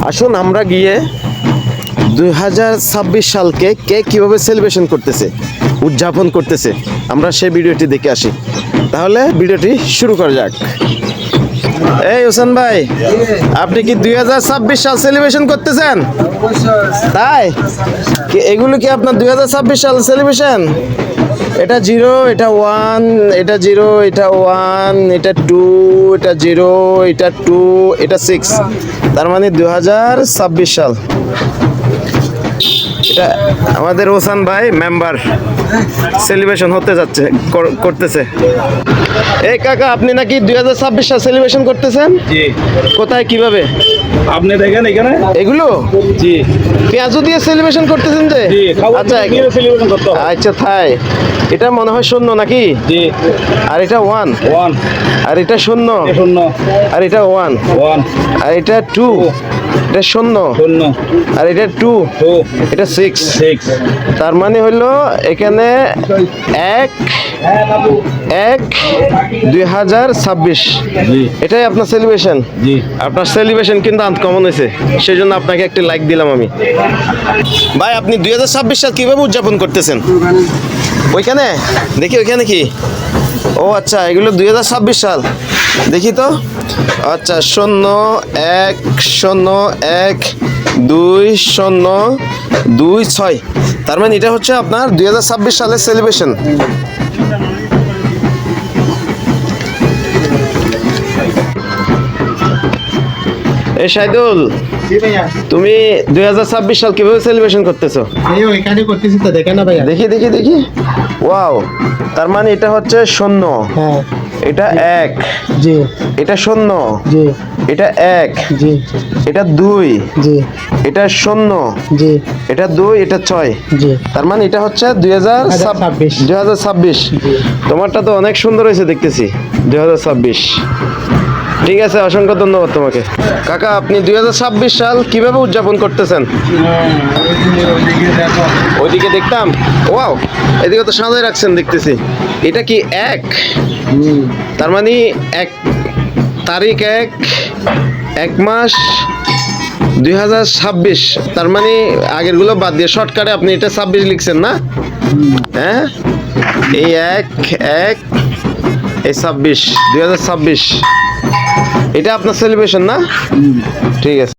আসুন আমরা গিয়ে 2026 সালকে কে কিভাবে সেলিব্রেশন করতেছে, উদযাপন করতেছে, আমরা সেই ভিডিওটি দেখে আসি। তাহলে ভিডিওটি শুরু করা যাক। এই হোসেন ভাই, আপনি কি 2026 সাল সেলিব্রেশন করতেছেন? তাই এগুলো কি আপনার 2026 সাল সেলিব্রেশন? এটা 0, এটা 1, এটা 0, এটা 1, এটা 2, এটা 0, এটা 2, এটা 6, তার মানে 2026 সাল। এটা আমাদের হোসেন ভাই মেম্বার সেলিব্রেশন হতে যাচ্ছে, করতেছে। এই কাকা, আপনি নাকি 2026 সাল সেলিব্রেশন করতেছেন? জি। কোথায়, কিভাবে? আপনি দেখেন এখানে এগুলো জি পেঁয়াজু দিয়ে সেলিব্রেশন করতেছেন যে? জি আচ্ছা, সেলিব্রেশন করতে হবে। আচ্ছা তাই। এটা মনে হয় শূন্য নাকি? জি আর এটা 1, 1 আর এটা শূন্য, 0 আর এটা 1, 1 আর এটা 2, এটা শূন্য, 0 আর এটা 2, 2 এটা 6। 6 তার মানে হলো এখানে 1 2026। জি এটাই আপনার সেলিব্রেশন। জি আপনার সেলিব্রেশন কিন্তু আনকমন হয়েছে, সেই জন্য আপনাকে একটা লাইক দিলাম আমি। ভাই, আপনি 2026 সাল কিভাবে উদযাপন করতেছেন? ওইখানে দেখি, ওইখানে কি? ও আচ্ছা, এগুলো 2026 সাল। দেখি তো। আচ্ছা, 0 1 0 1 2 0 2 6। তার মানে এটা হচ্ছে আপনার 2026 সালের সেলিব্রেশন। এই শাহিদুল, তুমি 2026 সাল কিভাবে সেলিব্রেশন করতেছো? এখানে করতেছি তো, দেখেন না ভাইয়া। দেখি দেখি দেখি। ওয়াও, তার মানে এটা হচ্ছে 0, হ্যাঁ এটা 1, জি এটা 0, জি এটা 1, জি এটা 2, জি এটা 0, জি এটা 2, এটা 6। জি তার মানে এটা হচ্ছে 2026। তোমারটা তো অনেক সুন্দর হয়েছে দেখতেছি, 2026। ঠিক আছে, অসংখ্য ধন্যবাদ তোমাকে। কাকা, আপনি 2026 সাল কিভাবে উদযাপন করতেছেন? ওইদিকে দেখতাম। ওয়াও, এদিকে তো সাজায় রাখছেন দেখতেছি। এটা কি 1? তার মানে 1 তারিখ, 1 মাস 2026। তার মানে আগেরগুলো বাদ দিয়ে শর্টকাটে আপনি এটা 26 লিখছেন না? হ্যাঁ, এই 1 1 এই 26, 2026। এটা আপনার সেলিব্রেশন না? ঠিক আছে।